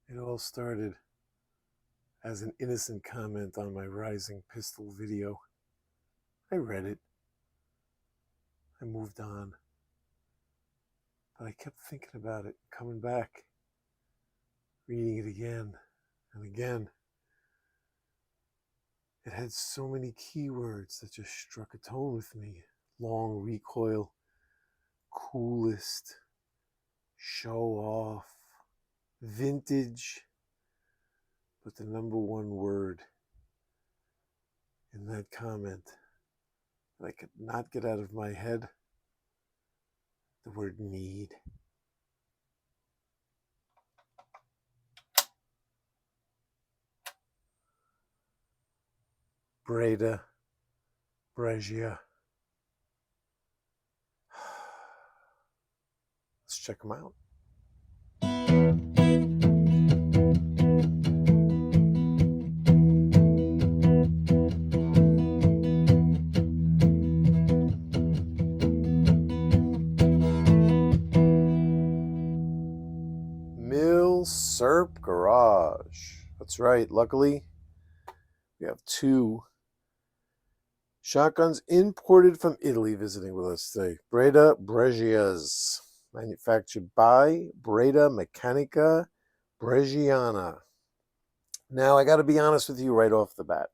It all started as an innocent comment on my rising pistol video. I read it. I moved on. But I kept thinking about it, coming back, reading it again and again. It had so many keywords that just struck a tone with me. Long recoil, coolest, show off, vintage. But the number one word in that comment that I could not get out of my head, the word need. Breda Brescia. Let's check them out. Milsurp Garage. That's right. Luckily, we have two shotguns imported from Italy visiting with us today. Breda Brescias, manufactured by Breda Meccanica Bresciana. Now, I got to be honest with you right off the bat.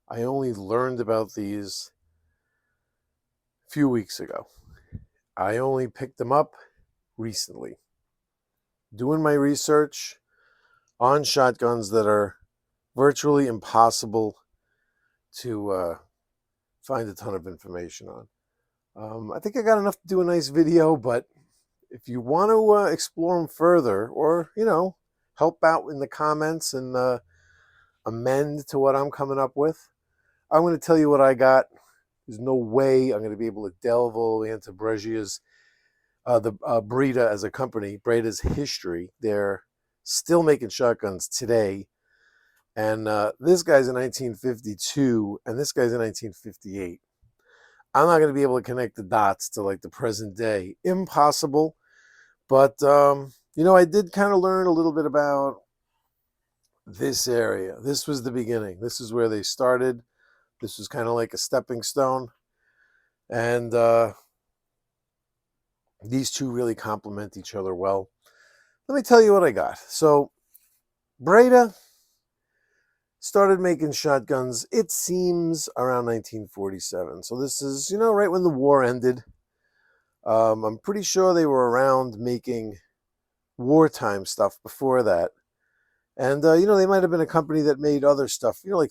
I only learned about these a few weeks ago. I only picked them up recently. Doing my research on shotguns that are virtually impossible to find a ton of information on. I think I got enough to do a nice video, but if you want to explore them further or, help out in the comments and amend to what I'm coming up with, I'm going to tell you what I got. There's no way I'm going to be able to delve all the way into Brescia's, Breda as a company, Breda's history. They're still making shotguns today. And this guy's in 1952, and this guy's in 1958. I'm not going to be able to connect the dots to like the present day. Impossible. But, I did kind of learn a little bit about this area. This was the beginning. This is where they started. This was kind of like a stepping stone. And these two really complement each other well. Let me tell you what I got. So, Breda started making shotguns, it seems, around 1947. So this is, right when the war ended. I'm pretty sure they were around making wartime stuff before that. And, they might have been a company that made other stuff, like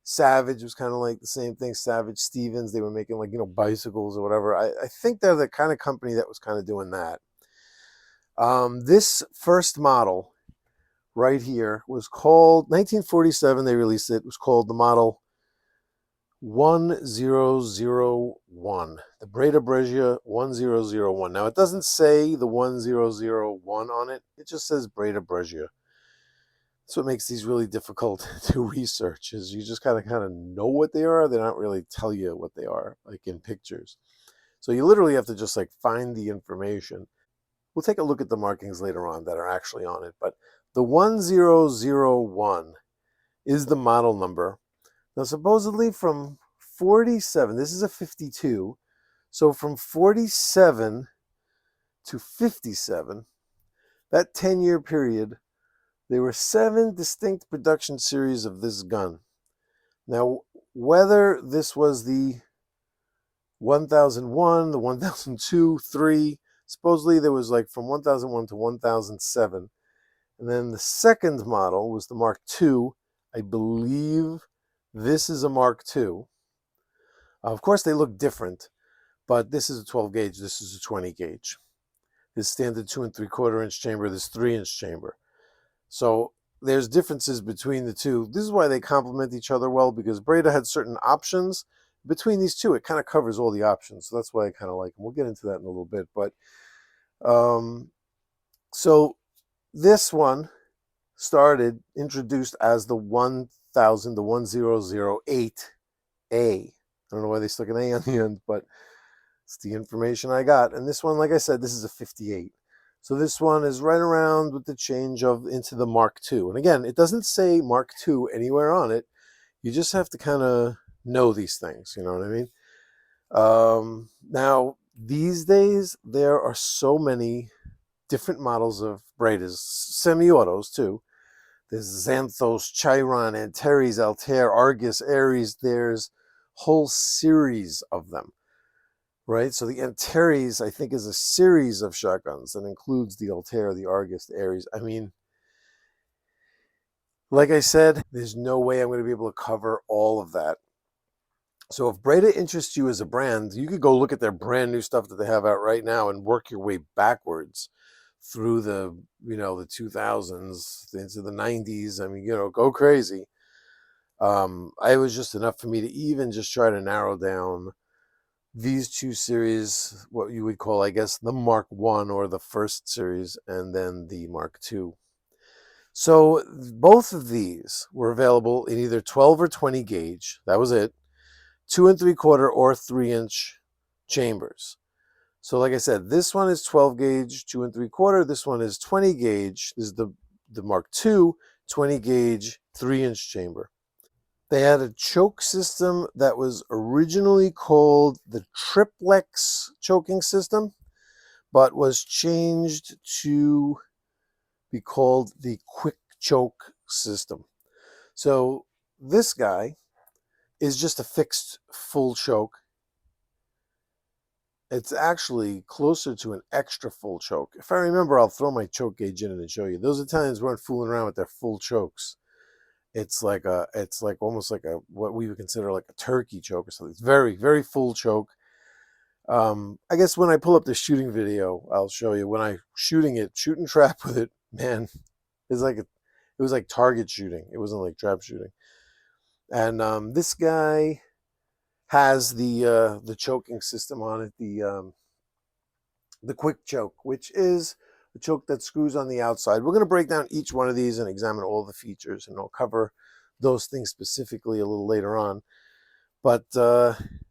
Savage was kind of like the same thing. Savage Stevens, they were making like, bicycles or whatever. I think they're the kind of company that was kind of doing that. This first model right here was called, 1947 they released it. It was called the model 1001, the Breda Brescia 1001. Now it doesn't say the 1001 on it. It just says Breda Brescia. That's what makes these really difficult to research, is you just kind of know what they are. They don't really tell you what they are, like in pictures. So you literally have to just like find the information. We'll take a look at the markings later on that are actually on it. But the 1001 is the model number. Now, supposedly from 47, this is a 52. So from 47 to 57, that 10-year period, there were 7 distinct production series of this gun. Now, whether this was the 1001, the 1002, 3, supposedly there was like from 1001 to 1007. And then the second model was the Mark II. I believe this is a Mark II. Of course, they look different, but this is a 12 gauge. This is a 20 gauge. This standard 2 3/4 inch chamber, this 3-inch chamber. So there's differences between the two. This is why they complement each other well, because Breda had certain options. Between these two, it kind of covers all the options. So that's why I kind of like them. We'll get into that in a little bit. But so this one started, introduced as the 1008A. I don't know why they stuck an A on the end, but it's the information I got. And this one, like I said, this is a 58. So this one is right around with the change of into the Mark II. And again, it doesn't say Mark II anywhere on it. You just have to kind of know these things, you know what I mean? Now, these days, there are so many different models of Bredas, semi-autos too. There's Xanthos, Chiron, Antares, Altair, Argus, Ares. There's whole series of them, right? So the Antares, I think, is a series of shotguns that includes the Altair, the Argus, the Ares. I mean, like I said, there's no way I'm going to be able to cover all of that. So if Breda interests you as a brand, you could go look at their brand new stuff that they have out right now and work your way backwards through the, the 2000s into the 90s. I mean, go crazy. It was just enough for me to even just try to narrow down these two series, what you would call, I guess, the Mark I or the first series, and then the Mark II. So both of these were available in either 12 or 20 gauge. That was it. 2 3/4 or 3-inch chambers. So like I said, this one is 12 gauge, 2 3/4. This one is 20 gauge. This is the Mark II, 20 gauge, 3-inch chamber. They had a choke system that was originally called the triplex choking system, but was changed to be called the quick choke system. So this guy is just a fixed full choke. It's actually closer to an extra full choke. If I remember, I'll throw my choke gauge in it and show you. Those Italians weren't fooling around with their full chokes. It's like almost like what we would consider like a turkey choke or something. It's very, very full choke. I guess when I pull up the shooting video, I'll show you. When I shoot and trap with it, man, it was like target shooting. It wasn't like trap shooting. And this guy has the choking system on it, the quick choke, which is the choke that screws on the outside. We're going to break down each one of these and examine all the features, and I'll cover those things specifically a little later on. But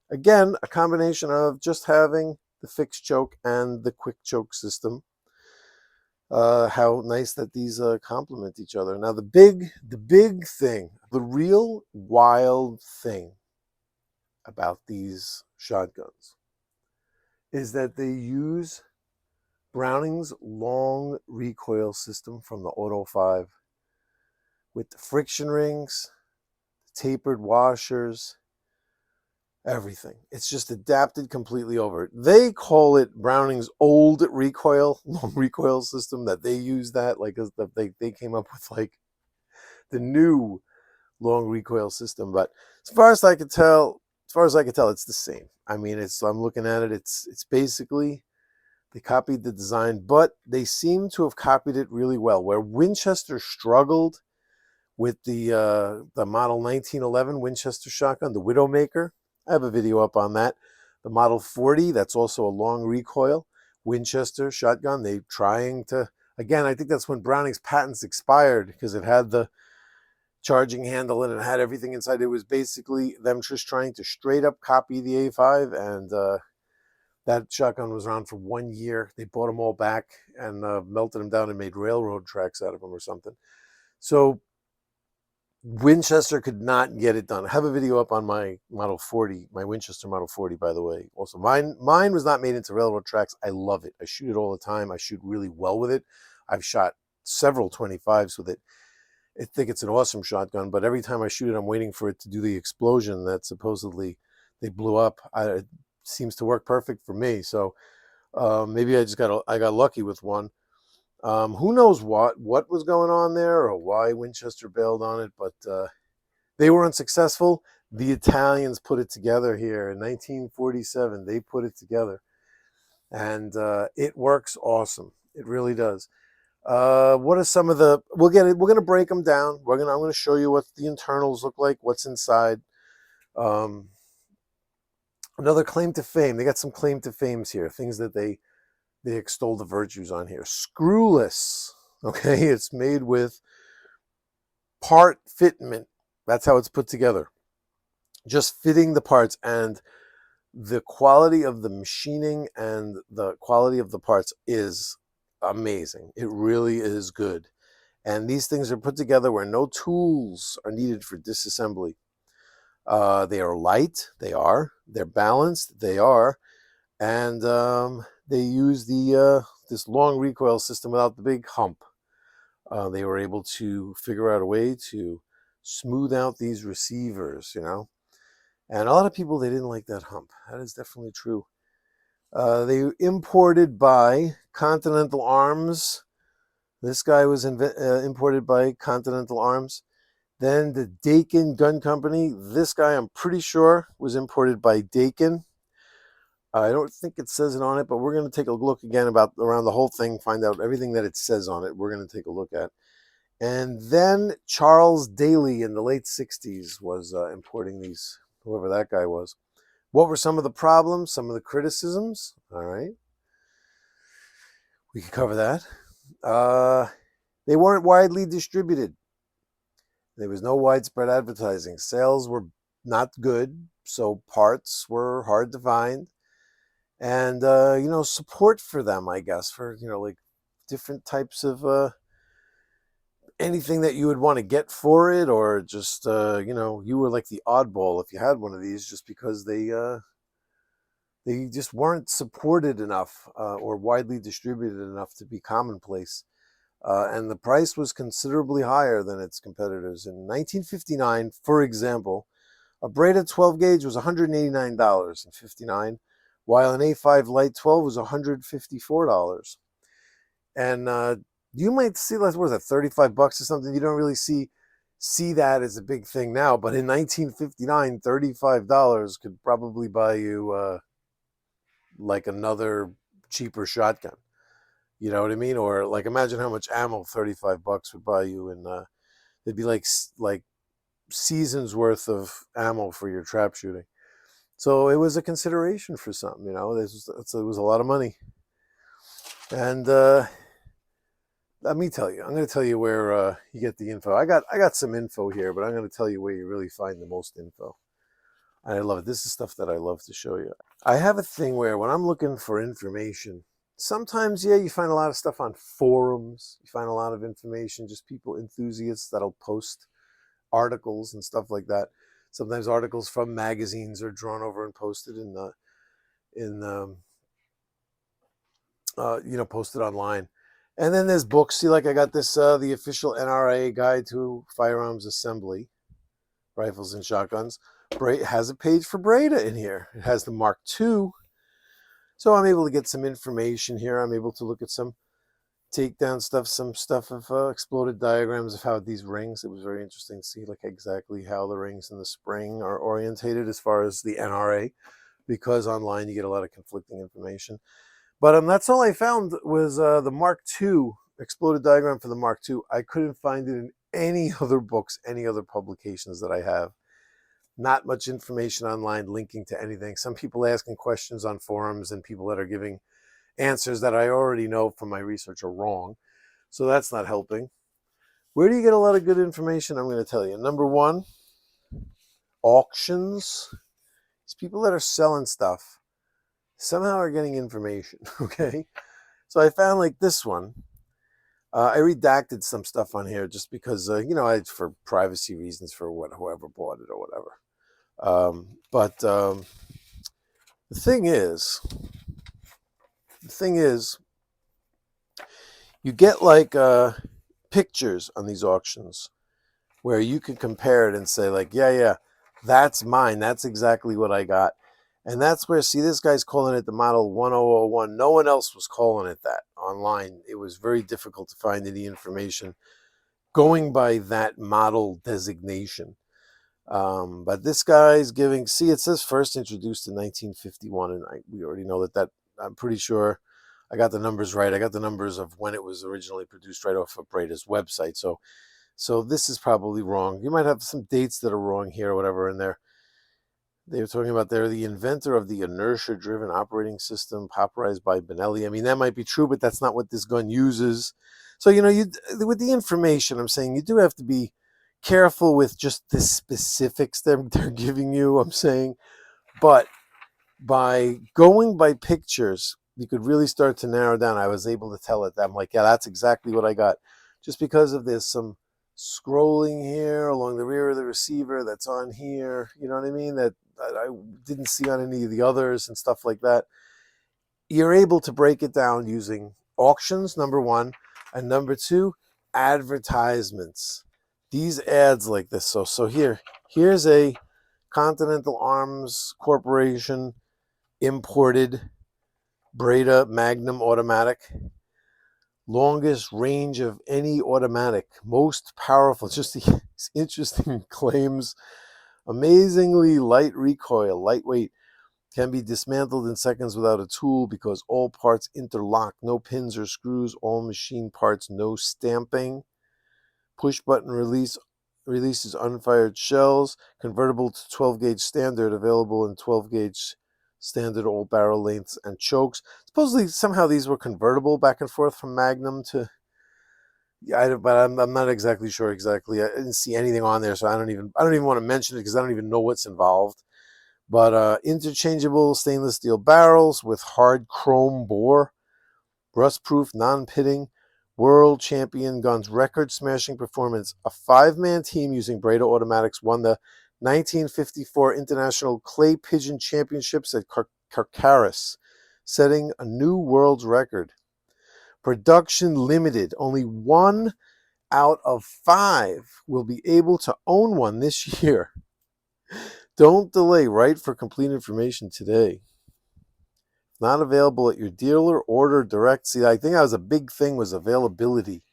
again, a combination of just having the fixed choke and the quick choke system. How nice that these complement each other. Now the big thing, the real wild thing about these shotguns is that they use Brownings long recoil system from the Auto 5 with the friction rings, the tapered washers, everything. It's just adapted completely over. They call it Brownings old recoil, long recoil system, that they use that, like they came up with like the new long recoil system. But as far as I could tell, it's the same. I mean, I'm looking at it, it's basically, they copied the design, but they seem to have copied it really well. Where Winchester struggled with the model 1911 Winchester shotgun, the Widowmaker. I have a video up on that. The model 40, that's also a long recoil Winchester shotgun. They trying to, again, I think that's when Browning's patents expired, because it had the charging handle and it had everything inside. It was basically them just trying to straight up copy the A5, and that shotgun was around for 1 year. They bought them all back and melted them down and made railroad tracks out of them or something. So Winchester could not get it done. I have a video up on my Model 40, my Winchester Model 40, by the way. Also, mine was not made into railroad tracks. I love it. I shoot it all the time. I shoot really well with it. I've shot several 25s with it. I think it's an awesome shotgun, but every time I shoot it, I'm waiting for it to do the explosion that supposedly they blew up. It seems to work perfect for me. So maybe I got lucky with one. Who knows what was going on there or why Winchester bailed on it, but they were unsuccessful. The Italians put it together here in 1947. They put it together, and it works awesome. It really does. What are some of the? We're gonna break them down. I'm gonna show you what the internals look like, what's inside. Another claim to fame. They got some claim to fames here. Things that they extol the virtues on here. Screwless. Okay, it's made with part fitment. That's how it's put together. Just fitting the parts, and the quality of the machining and the quality of the parts is amazing. It really is good. And these things are put together where no tools are needed for disassembly. They are light, they are. They're balanced, they are. And they use this long recoil system without the big hump. They were able to figure out a way to smooth out these receivers, you know. And a lot of people, they didn't like that hump. That is definitely true. They imported by Continental Arms. This guy was imported by Continental Arms. Then the Dakin Gun Company. This guy, I'm pretty sure, was imported by Dakin. I don't think it says it on it, but we're going to take a look again around the whole thing, find out everything that it says on it. We're going to take a look at. And then Charles Daly in the late 60s was importing these, whoever that guy was. What were some of the problems, some of the criticisms? All right. We can cover that. They weren't widely distributed. There was no widespread advertising. Sales were not good, so parts were hard to find. And, support for them, I guess, for, like different types of anything that you would want to get for it, or just, you were like the oddball if you had one of these, just because they just weren't supported enough or widely distributed enough to be commonplace. And the price was considerably higher than its competitors. In 1959, for example, a Breda 12 gauge was $189.59, while an A5 Light 12 was $154. And you might see, what was that, $35 or something? You don't really see that as a big thing now, but in 1959, $35 could probably buy you like another cheaper shotgun. You know what I mean? Or like, imagine how much ammo $35 would buy you, and it'd be like seasons worth of ammo for your trap shooting. So it was a consideration for something, it was a lot of money. And let me tell you, I'm going to tell you where you get the info. I got some info here, but I'm going to tell you where you really find the most info. And I love it. This is stuff that I love to show you. I have a thing where when I'm looking for information, sometimes, you find a lot of stuff on forums. You find a lot of information, just people, enthusiasts that'll post articles and stuff like that. Sometimes articles from magazines are drawn over and posted posted online. And then there's books. See, like I got this, the official NRA Guide to Firearms Assembly, Rifles and Shotguns. It has a page for Breda in here. It has the Mark II. So I'm able to get some information here. I'm able to look at some takedown stuff, some stuff of exploded diagrams of how these rings. It was very interesting to see like exactly how the rings and the spring are orientated as far as the NRA, because online you get a lot of conflicting information. But that's all I found was the Mark II, exploded diagram for the Mark II. I couldn't find it in any other books, any other publications that I have. Not much information online linking to anything. Some people asking questions on forums, and people that are giving answers that I already know from my research are wrong. So that's not helping. Where do you get a lot of good information? I'm going to tell you. Number one, auctions. These people that are selling stuff somehow are getting information, okay? So I found like this one. I redacted some stuff on here just because, for privacy reasons for whoever bought it or whatever. But the thing is, you get like pictures on these auctions where you can compare it and say like, yeah, that's mine. That's exactly what I got. And that's where, see, this guy's calling it the model 1001. No one else was calling it that online. It was very difficult to find any information going by that model designation. But this guy's giving, see, it says first introduced in 1951. And we already know that I'm pretty sure I got the numbers right. I got the numbers of when it was originally produced right off of Breda's website. So this is probably wrong. You might have some dates that are wrong here or whatever in there. They were talking about they're the inventor of the inertia-driven operating system popularized by Benelli. I mean, that might be true, but that's not what this gun uses. So, with the information, I'm saying you do have to be careful with just the specifics they're giving you, I'm saying. But by going by pictures, you could really start to narrow down. I was able to tell it that I'm like, yeah, that's exactly what I got. Just because of there's some scrolling here along the rear of the receiver that's on here, you know what I mean, that I didn't see on any of the others and stuff like that. You're able to break it down using auctions, number one, and number two, advertisements. These ads like this. So here's a Continental Arms Corporation imported Breda Magnum automatic. Longest range of any automatic, most powerful. It's just these interesting claims. Amazingly light recoil, lightweight, can be dismantled in seconds without a tool because all parts interlock, no pins or screws, all machine parts, no stamping. Push button releases unfired shells, convertible to 12 gauge standard, available in 12 gauge standard all barrel lengths and chokes. Supposedly somehow these were convertible back and forth from Magnum to, yeah, but I'm not exactly sure exactly. I didn't see anything on there, so I don't even want to mention it because I don't even know what's involved. But interchangeable stainless steel barrels with hard chrome bore, rust-proof, non-pitting, world champion guns, record-smashing performance. A 5-man team using Breda automatics won the 1954 International Clay Pigeon Championships at Carcaris, setting a new world's record. Production limited. Only 1 out of 5 will be able to own one this year. Don't delay. Write for complete information today. Not available at your dealer. Order direct. See, I think that was a big thing, was availability.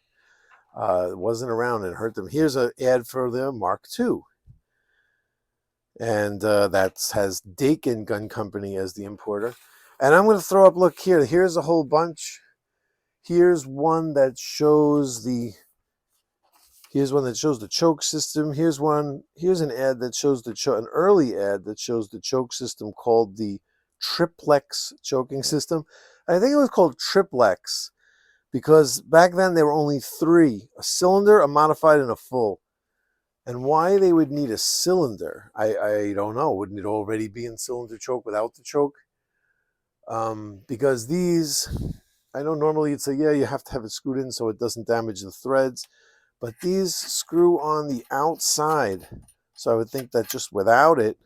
It wasn't around and hurt them. Here's an ad for the Mark II. And that has Dakin Gun Company as the importer. And I'm going to throw up, look here. Here's a whole bunch. Here's one that shows the choke system. Here's an ad that shows an early ad that shows the choke system called the triplex choking system. I think it was called triplex because back then there were only 3, a cylinder, a modified, and a full. And why they would need a cylinder, I don't know. Wouldn't it already be in cylinder choke without the choke? Because these, I know normally you'd say, yeah, you have to have it screwed in so it doesn't damage the threads. But these screw on the outside. So I would think that just without it,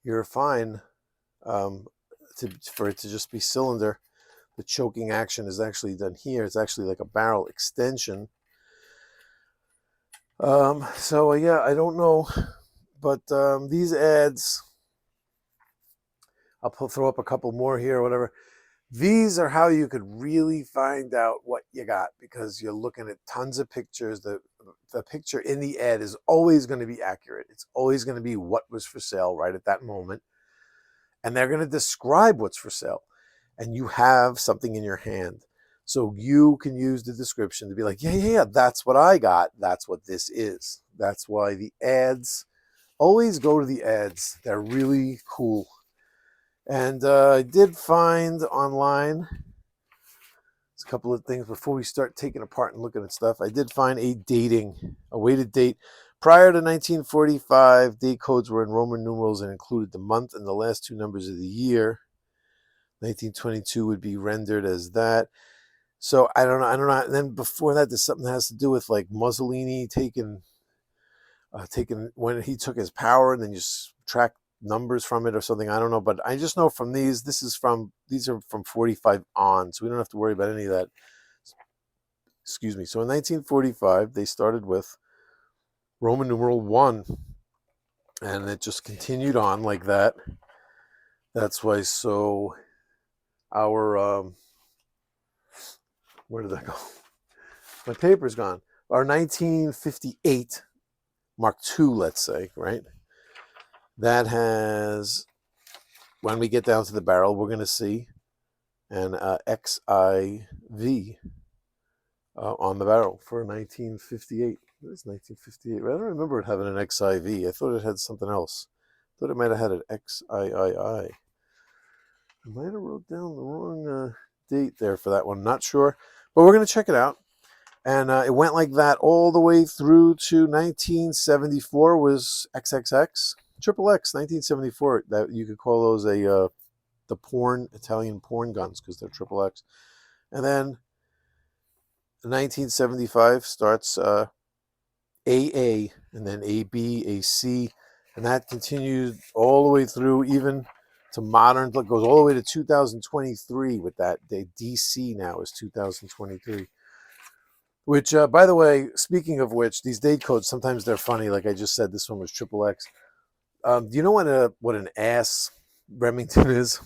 you're fine for it to just be cylinder. The choking action is actually done here. It's actually like a barrel extension. So yeah, I don't know. But these ads, I'll throw up a couple more here or whatever. These are how you could really find out what you got, because you're looking at tons of pictures. The picture in the ad is always going to be accurate. It's always going to be what was for sale right at that moment. And they're going to describe what's for sale. And you have something in your hand. So you can use the description to be like, yeah, that's what I got. That's what this is. That's why the ads, always go to the ads. They're really cool. And I did find online, it's a couple of things before we start taking apart and looking at stuff. I did find a weighted date. Prior to 1945, date codes were in Roman numerals and included the month and the last 2 numbers of the year. 1922 would be rendered as that. So I don't know. And then before that, there's something that has to do with like Mussolini taking when he took his power, and then you subtract numbers from it or something. I don't know, but I just know from these are from 45 on, so we don't have to worry about any of that. Excuse me. So in 1945 they started with Roman numeral 1, and it just continued on like that. That's why. So our where did that go? My paper's gone. Our 1958 Mark II, let's say, right? That has, when we get down to the barrel, we're going to see an XIV on the barrel for 1958. It is 1958. I don't remember it having an XIV. I thought it had something else. I thought it might have had an XIII. I might have wrote down the wrong date there for that one. Not sure. But we're going to check it out. And it went like that all the way through to 1974 was XXX. Triple X, 1974. That you could call those a the Italian porn guns, because they're triple X. And then in 1975 starts AA, and then AB, AC, and that continued all the way through, even to modern. It goes all the way to 2023 with that. The DC now is 2023. Which, by the way, speaking of which, these date codes, sometimes they're funny. Like I just said, this one was triple X. Do you know what an ass Remington is?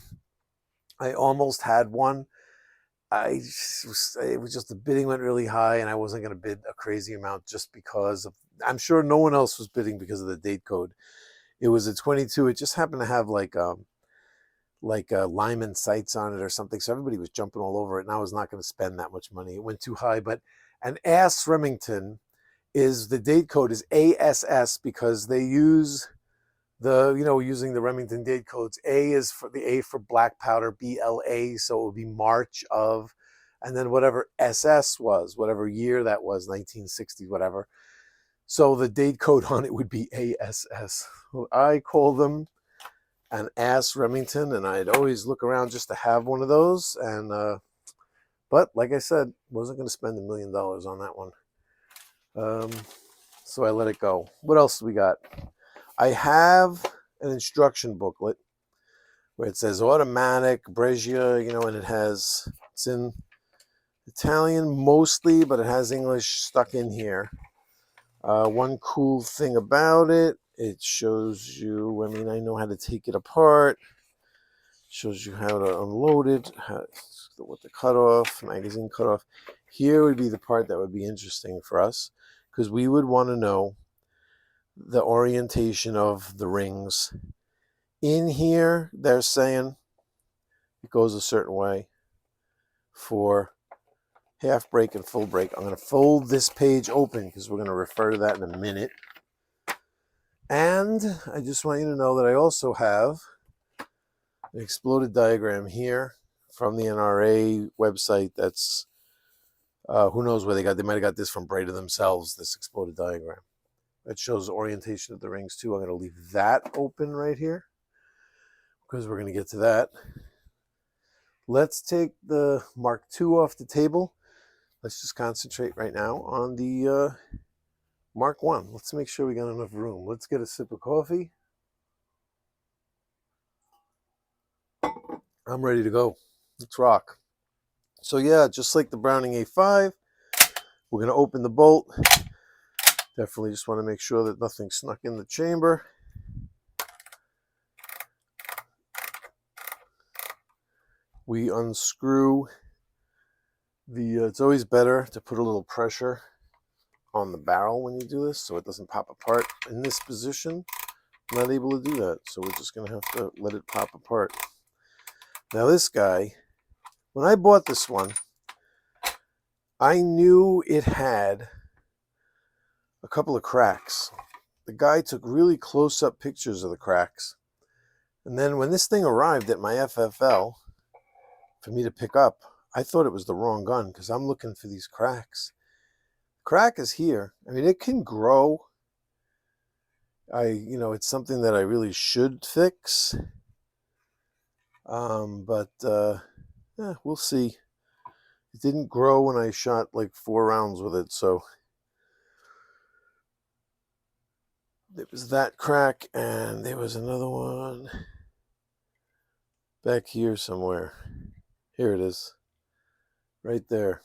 I almost had one. It was just the bidding went really high, and I wasn't going to bid a crazy amount just because of. I'm sure no one else was bidding because of the date code. It was a 22. It just happened to have like Lyman sights on it or something, so everybody was jumping all over it, and I was not going to spend that much money. It went too high. But an ass Remington the date code is ASS because they use using the Remington date codes. A is for the A for black powder, BLA, so it would be March of, and then whatever SS was, whatever year that was, 1960, whatever. So the date code on it would be ASS. I call them an ass Remington, and I'd always look around just to have one of those. And but like I said, wasn't going to spend $1 million on that one. So I let it go. What else do we got? I have an instruction booklet where it says automatic Brescia, and it's in Italian mostly, but it has English stuck in here. One cool thing about it, it shows you, I know how to take it apart. It shows you how to unload it, what the cutoff, magazine cutoff. Here would be the part that would be interesting for us, because we would want to know the orientation of the rings. In here, they're saying it goes a certain way for half break and full break. I'm going to fold this page open because we're going to refer to that in a minute. And I just want you to know that I also have an exploded diagram here from the NRA website. That's who knows where they might have got this from Breda themselves, this exploded diagram. It shows the orientation of the rings too. I'm going to leave that open right here because we're going to get to that. Let's take the Mark II off the table. Let's just concentrate right now on the Mark I. Let's make sure we got enough room. Let's get a sip of coffee. I'm ready to go. Let's rock. So yeah, just like the Browning A5, we're going to open the bolt. Definitely just want to make sure that nothing snuck in the chamber. We unscrew the, it's always better to put a little pressure on the barrel when you do this so it doesn't pop apart. In this position, I'm not able to do that, so we're just going to have to let it pop apart. Now this guy, when I bought this one, I knew it had a couple of cracks. The guy took really close-up pictures of the cracks. And then when this thing arrived at my FFL for me to pick up, I thought it was the wrong gun because I'm looking for these cracks. Crack is here. I mean, it can grow. It's something that I really should fix. But we'll see. It didn't grow when I shot like 4 rounds with it, so there was that crack, and there was another one back here somewhere. Here it is, right there.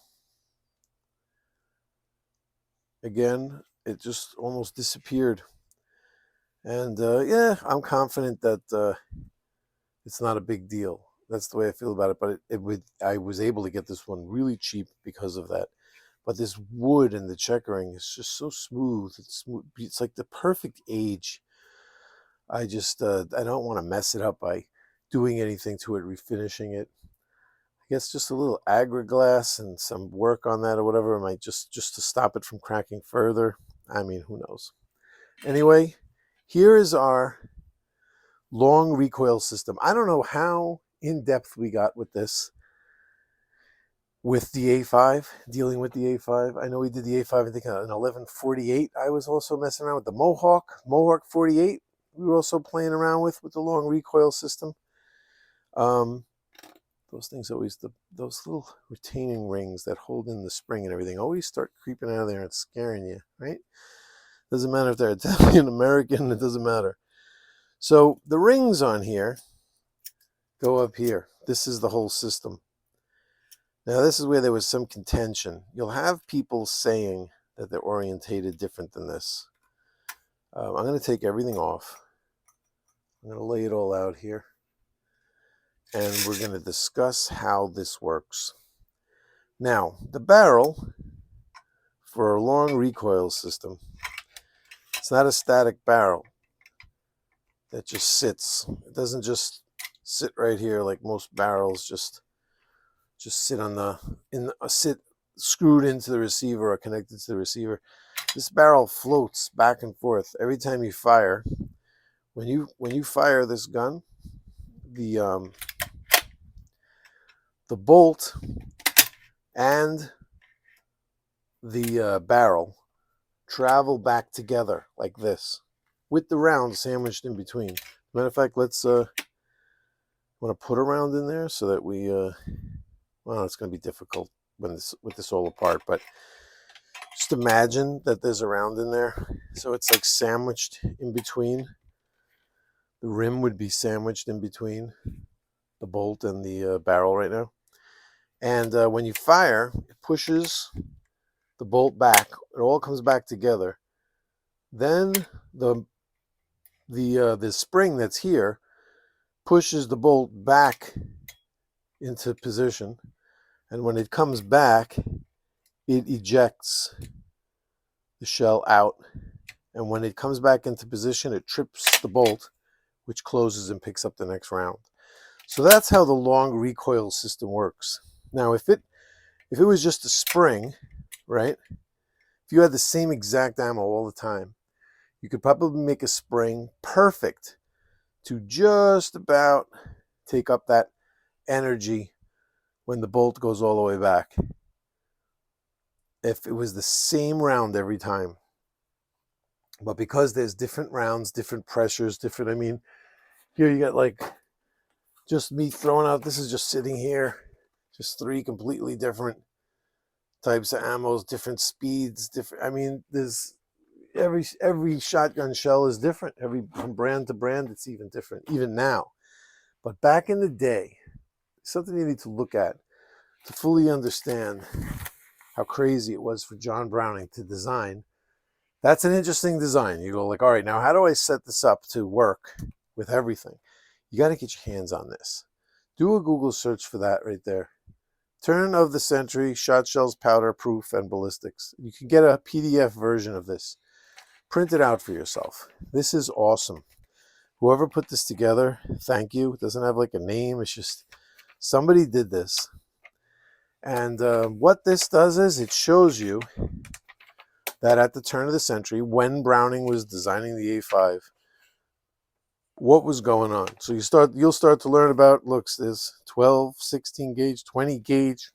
Again, it just almost disappeared. And yeah, I'm confident that it's not a big deal. That's the way I feel about it. But I was able to get this one really cheap because of that. But this wood and the checkering is just so smooth. It's like the perfect age. I just I don't want to mess it up by doing anything to it, refinishing it. I guess just a little agra-glass and some work on that or whatever might just to stop it from cracking further. I mean, who knows? Anyway, here is our long recoil system. I don't know how in-depth we got with this, with the A5, dealing with the A5. I know we did the A5, I think, in 1148. I was also messing around with the Mohawk 48. We were also playing around with the long recoil system. Those things always, those little retaining rings that hold in the spring and everything always start creeping out of there and scaring you, right? Doesn't matter if they're Italian, American, it doesn't matter. So the rings on here go up here. This is the whole system. Now this is where there was some contention. You'll have people saying that they're orientated different than this. I'm going to take everything off. I'm going to lay it all out here. And we're going to discuss how this works. Now, the barrel for a long recoil system, it's not a static barrel that just sits. It doesn't just sit right here like most barrels just sit on sit screwed into the receiver or connected to the receiver. This barrel floats back and forth every time you fire. When you fire this gun, the bolt and the barrel travel back together like this, with the round sandwiched in between. Matter of fact, let's want to put a round in there so that we well, it's going to be difficult when with this all apart, but just imagine that there's a round in there, so it's like sandwiched in between. The rim would be sandwiched in between the bolt and the barrel right now. And when you fire, it pushes the bolt back. It all comes back together. Then the spring that's here pushes the bolt back into position. And when it comes back, it ejects the shell out. And when it comes back into position, it trips the bolt, which closes and picks up the next round. So that's how the long recoil system works. Now, if it was just a spring, right? If you had the same exact ammo all the time, you could probably make a spring perfect to just about take up that energy when the bolt goes all the way back. If it was the same round every time. But because there's different rounds, different pressures, different, I mean, here you got like just me throwing out, this is just sitting here, just 3 completely different types of ammos, different speeds, different, I mean, there's every shotgun shell is different. From brand to brand, it's even different, even now. But back in the day, something you need to look at to fully understand how crazy it was for John Browning to design. That's an interesting design. You go like, all right, now how do I set this up to work with everything? You got to get your hands on this. Do a Google search for that right there. Turn of the century, shot shells, powder, proof, and ballistics. You can get a PDF version of this. Print it out for yourself. This is awesome. Whoever put this together, thank you. It doesn't have like a name. It's just somebody did this. And what this does is it shows you that at the turn of the century, when Browning was designing the A5, what was going on. So you'll start to learn about, looks, there's 12, 16 gauge, 20 gauge,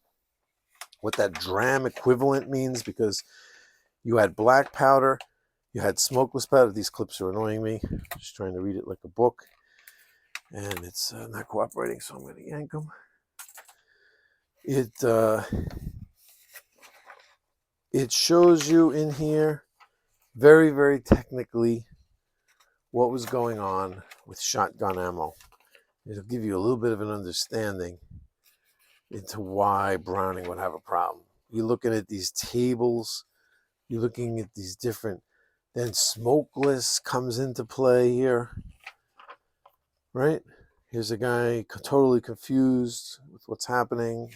what that dram equivalent means, because you had black powder, you had smokeless powder. These clips are annoying me. I'm just trying to read it like a book, and it's not cooperating, so I'm going to yank them. It shows you in here very, very technically what was going on with shotgun ammo. It'll give you a little bit of an understanding into why Browning would have a problem. You're looking at these tables, you're looking at these different, then smokeless comes into play here, right? Here's a guy totally confused with what's happening.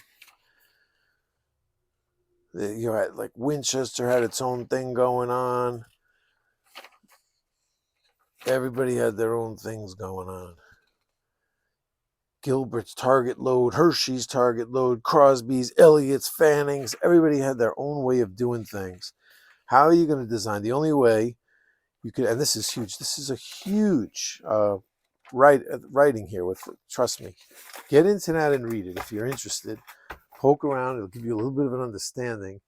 You had like Winchester had its own thing going on. Everybody had their own things going on. Gilbert's target load, Hershey's target load, Crosby's, Elliott's, Fanning's. Everybody had their own way of doing things. How are you going to design? The only way you could, and this is huge. This is a huge writing here. Trust me, get into that and read it if you're interested. Poke around; it'll give you a little bit of an understanding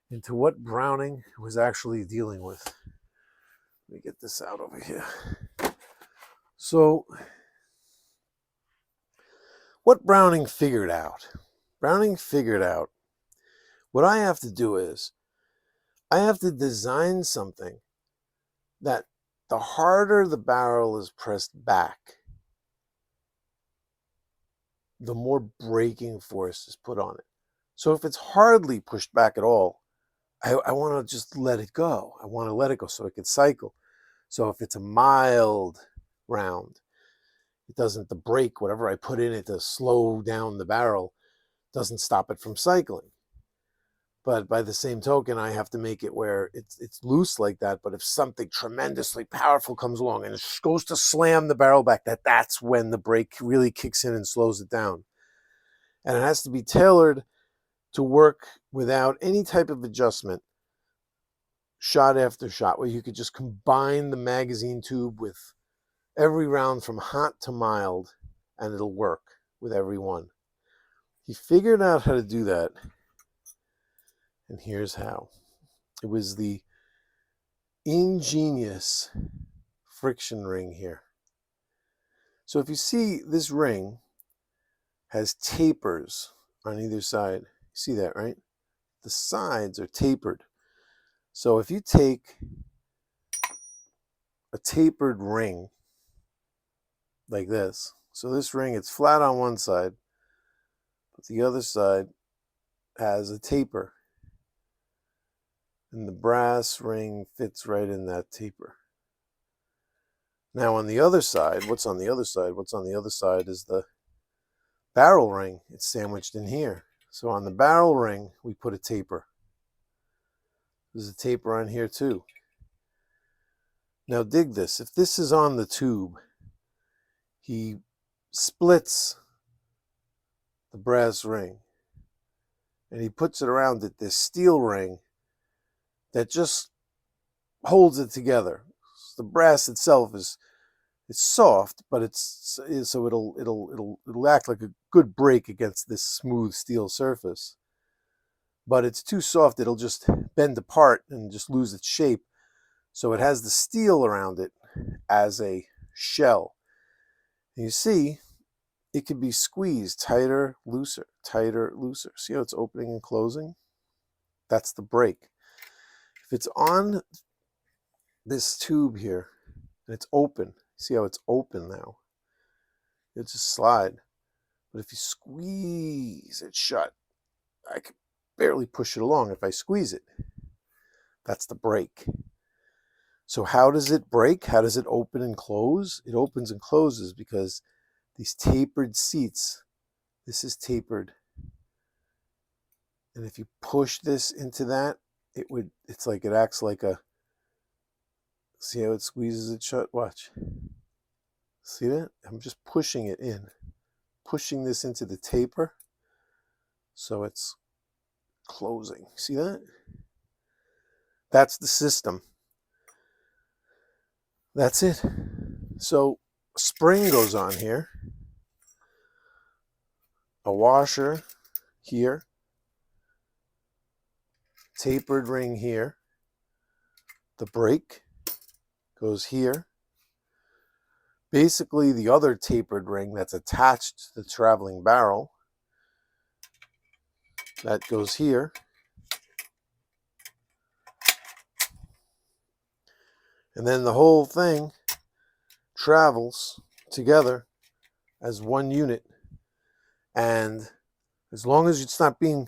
into what Browning was actually dealing with. Let me get this out over here. So what Browning figured out. Browning figured out what I have to do is I have to design something that the harder the barrel is pressed back, the more braking force is put on it. So if it's hardly pushed back at all, I want to just let it go. I want to let it go so it can cycle. So if it's a mild round, it doesn't, the brake, whatever I put in it to slow down the barrel, doesn't stop it from cycling. But by the same token, I have to make it where it's loose like that. But if something tremendously powerful comes along and it goes to slam the barrel back, that's when the brake really kicks in and slows it down. And it has to be tailored to work without any type of adjustment, shot after shot, where you could just combine the magazine tube with every round from hot to mild, and it'll work with every one. He figured out how to do that, and here's how. It was the ingenious friction ring here. So if you see, this ring has tapers on either side. You see that, right? The sides are tapered. So if you take a tapered ring like this, so this ring, it's flat on one side, but the other side has a taper, and the brass ring fits right in that taper. Now on the other side, what's on the other side? What's on the other side is the barrel ring. It's sandwiched in here. So on the barrel ring, we put a taper. There's a taper on here too. Now dig this. If this is on the tube, he splits the brass ring and he puts it around it, this steel ring that just holds it together. The brass itself it's soft, but it's so it'll act like a good brake against this smooth steel surface. But it's too soft, it'll just bend apart and just lose its shape. So it has the steel around it as a shell. And you see, it can be squeezed tighter, looser, tighter, looser. See how it's opening and closing? That's the brake. If it's on this tube here and it's open, see how it's open now? It'll just slide. But if you squeeze it shut, I can barely push it along if I squeeze it. That's the brake. So how does it brake? How does it open and close? It opens and closes because these tapered seats, this is tapered. And if you push this into that, it's like it acts like a, see how it squeezes it shut? Watch. See that? I'm just pushing it in. Pushing this into the taper. So it's closing. See that? That's the system. That's it. So a spring goes on here. A washer here. Tapered ring here. The brake goes here. Basically, the other tapered ring that's attached to the traveling barrel, that goes here. And then the whole thing travels together as one unit. And as long as it's not being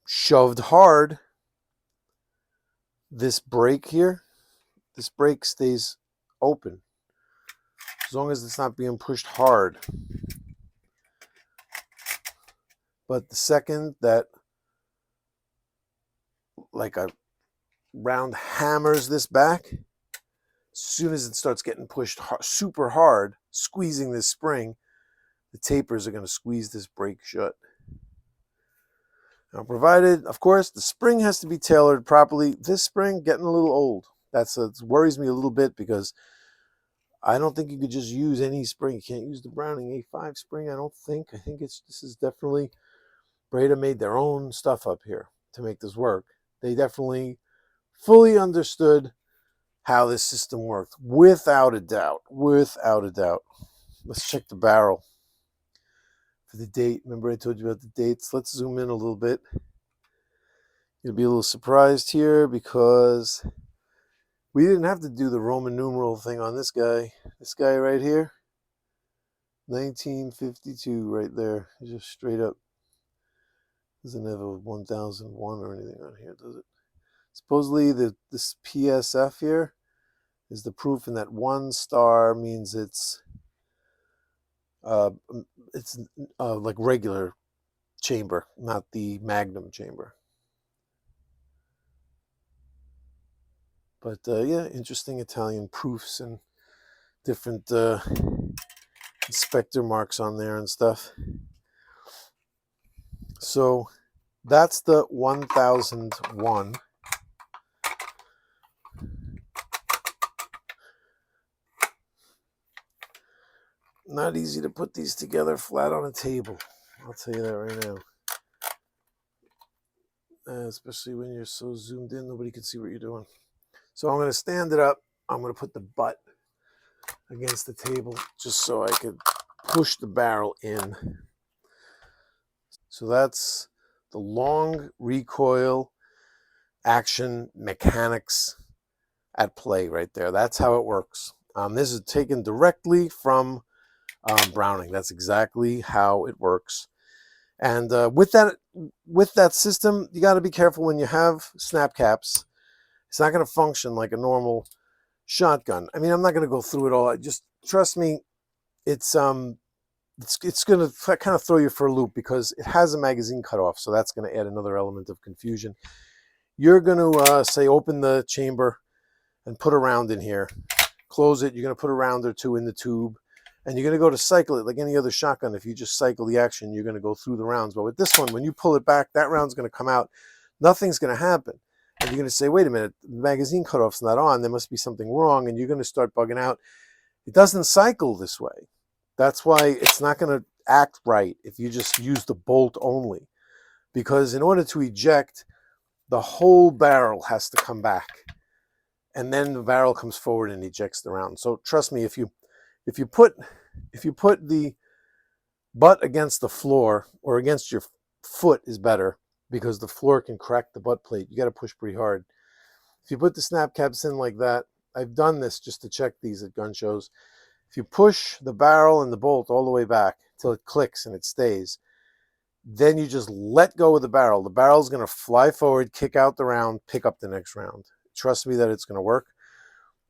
shoved hard, this brake here, this brake stays open. As long as it's not being pushed hard. But the second that, like a round hammers this back, as soon as it starts getting pushed super hard, squeezing this spring, the tapers are going to squeeze this brake shut. Now, provided, of course, the spring has to be tailored properly. This spring getting a little old. It worries me a little bit because I don't think you could just use any spring. You can't use the Browning A5 spring, I don't think. I think this is definitely, Breda made their own stuff up here to make this work. They definitely fully understood how this system worked, without a doubt, without a doubt. Let's check the barrel. If for the date. Remember I told you about the dates? Let's zoom in a little bit. You'll be a little surprised here because we didn't have to do the Roman numeral thing on this guy. This guy right here, 1952 right there. It's just straight up. Doesn't have a 1001 or anything on here, does it? Supposedly this PSF here is the proof, and that 1 star means it's like regular chamber, not the Magnum chamber. But yeah, interesting Italian proofs and different inspector marks on there and stuff. So that's the 1001. Not easy to put these together flat on a table. I'll tell you that right now. Especially when you're so zoomed in, nobody can see what you're doing. So I'm going to stand it up. I'm going to put the butt against the table just so I could push the barrel in. So that's the long recoil action mechanics at play right there. That's how it works. This is taken directly from Browning. That's exactly how it works. And with that system, you got to be careful when you have snap caps. It's not going to function like a normal shotgun. I mean, I'm not going to go through it all. Just trust me. It's going to kind of throw you for a loop because it has a magazine cutoff. So that's going to add another element of confusion. You're going to say open the chamber and put a round in here. Close it. You're going to put a round or two in the tube. And you're going to go to cycle it like any other shotgun. If you just cycle the action, you're going to go through the rounds. But with this one, when you pull it back, that round's going to come out. Nothing's going to happen. And you're going to say, wait a minute, the magazine cutoff's not on. There must be something wrong. And you're going to start bugging out. It doesn't cycle this way. That's why it's not going to act right if you just use the bolt only. Because in order to eject, the whole barrel has to come back. And then the barrel comes forward and ejects the round. So trust me, if you put the butt against the floor or against your foot is better because the floor can crack the butt plate. You got to push pretty hard. If you put the snap caps in like that, I've done this just to check these at gun shows. If you push the barrel and the bolt all the way back till it clicks and it stays, then you just let go of the barrel. The barrel's going to fly forward, kick out the round, pick up the next round. Trust me that it's going to work.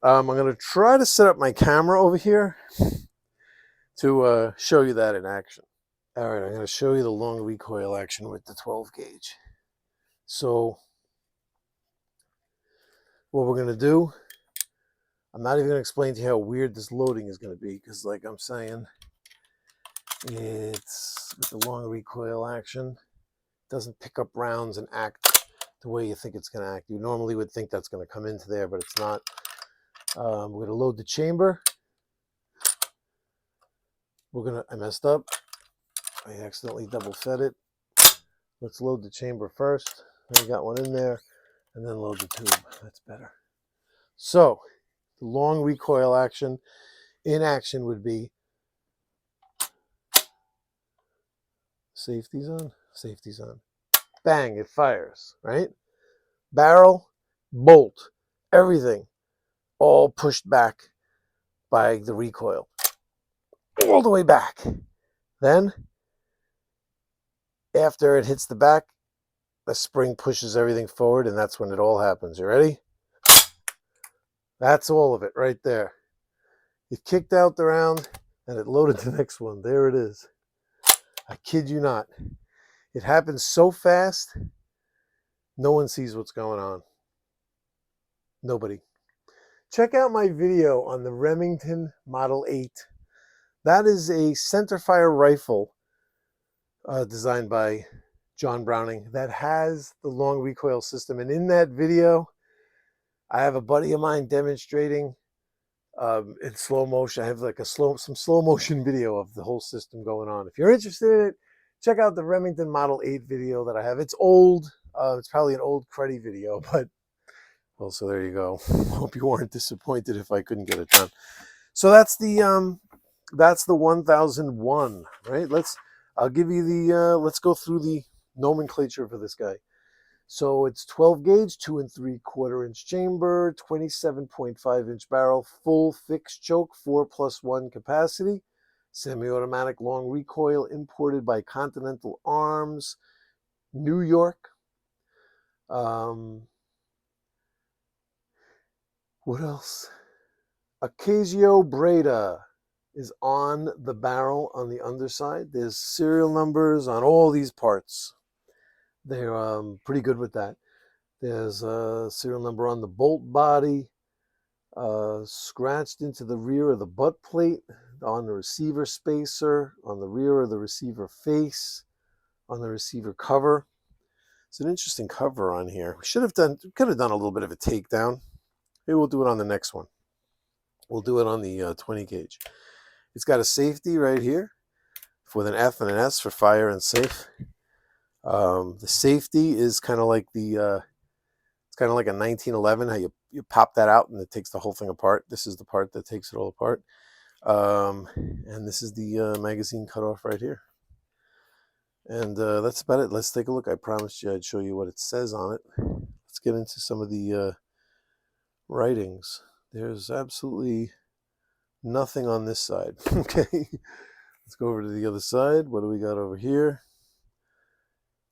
I'm going to try to set up my camera over here to show you that in action. All right, I'm going to show you the long recoil action with the 12 gauge. So what we're going to do, I'm not even going to explain to you how weird this loading is going to be because like I'm saying, it's with the long recoil action. It doesn't pick up rounds and act the way you think it's going to act. You normally would think that's going to come into there, but it's not. We're going to load the chamber. I messed up. I accidentally double fed it. Let's load the chamber first. I got one in there, and then load the tube. That's better. So, the long recoil action in action would be safety's on, safety's on. Bang, it fires, right? Barrel, bolt, everything. All pushed back by the recoil. All the way back. Then, after it hits the back, the spring pushes everything forward, and that's when it all happens. You ready? That's all of it right there. It kicked out the round, and it loaded the next one. There it is. I kid you not. It happens so fast, no one sees what's going on. Nobody. Check out my video on the Remington Model 8. That is a centerfire rifle designed by John Browning that has the long recoil system. And in that video, I have a buddy of mine demonstrating in slow motion. I have like some slow motion video of the whole system going on. If you're interested in it, check out the Remington Model 8 video that I have. It's old. It's probably an old cruddy video, but well, so there you go. Hope you weren't disappointed if I couldn't get it done. So that's the 1001, right? I'll give you the, let's go through the nomenclature for this guy. So it's 12 gauge, 2 3/4 inch chamber, 27.5 inch barrel, full fixed choke, 4+1 capacity, semi-automatic long recoil, imported by Continental Arms, New York. What else? Ocasio Breda is on the barrel on the underside. There's serial numbers on all these parts. They're pretty good with that. There's a serial number on the bolt body, scratched into the rear of the butt plate, on the receiver spacer, on the rear of the receiver face, on the receiver cover. It's an interesting cover on here. Could have done a little bit of a takedown. Maybe we'll do it on the next one. We'll do it on the 20 gauge. It's got a safety right here with an F and an S for fire and safe. The safety is kind of like the it's kind of like a 1911, how you pop that out and it takes the whole thing apart. This is the part that takes it all apart. And this is the magazine cutoff right here. And that's about it. Let's take a look. I promised you I'd show you what it says on it. Let's get into some of the writings. There's absolutely nothing on this side. Okay, let's go over to the other side. What do we got over here?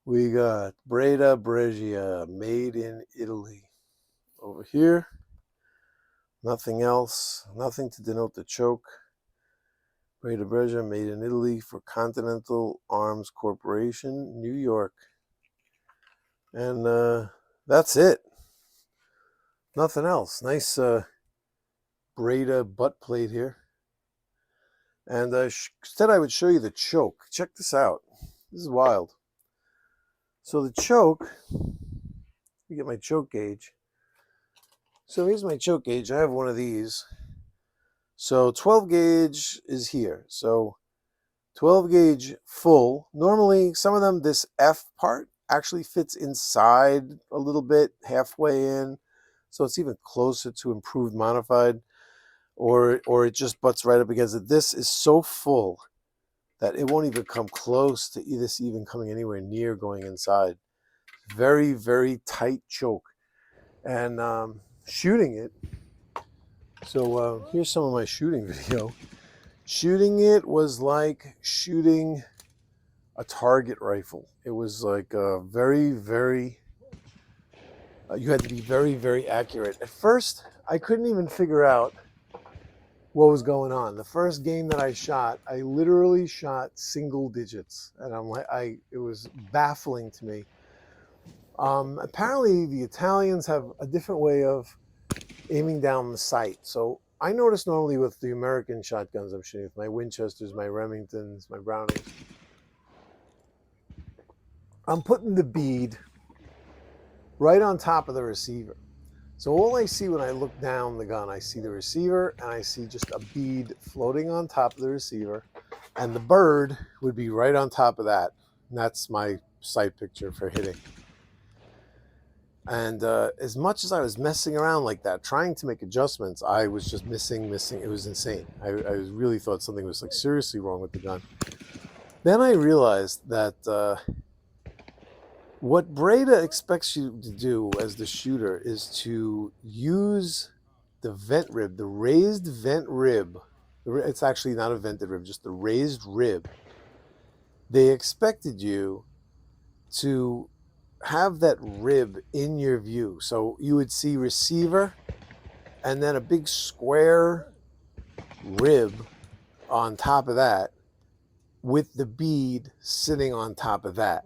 We got Breda Brescia, made in Italy. Over here, nothing else, nothing to denote the choke. Breda Brescia, made in Italy for Continental Arms Corporation, New York. And that's it. Nothing else. Nice Breda butt plate here. And instead I would show you the choke. Check this out. This is wild. So the choke, let me get my choke gauge. So here's my choke gauge. I have one of these. So 12 gauge is here. So 12 gauge full. Normally, some of them, this F part actually fits inside a little bit, halfway in. So it's even closer to improved modified. Or it just butts right up against it. This is so full that it won't even come close to this even coming anywhere near going inside. Very, very tight choke. And shooting it, so here's some of my shooting video. Shooting it was like shooting a target rifle. It was like very, very, you had to be very, very accurate. At first, I couldn't even figure out what was going on. The first game that I shot, I literally shot single digits, and I'm like, it was baffling to me. Apparently, the Italians have a different way of aiming down the sight. So I notice normally with the American shotguns I'm shooting with, my Winchesters, my Remingtons, my Brownings, I'm putting the bead right on top of the receiver. So all I see when I look down the gun, I see the receiver and I see just a bead floating on top of the receiver, and the bird would be right on top of that. And that's my sight picture for hitting. And as much as I was messing around like that, trying to make adjustments, I was just missing. It was insane. I really thought something was like seriously wrong with the gun. Then I realized that what Breda expects you to do as the shooter is to use the vent rib, the raised vent rib. It's actually not a vented rib, just the raised rib. They expected you to have that rib in your view. So you would see receiver and then a big square rib on top of that with the bead sitting on top of that.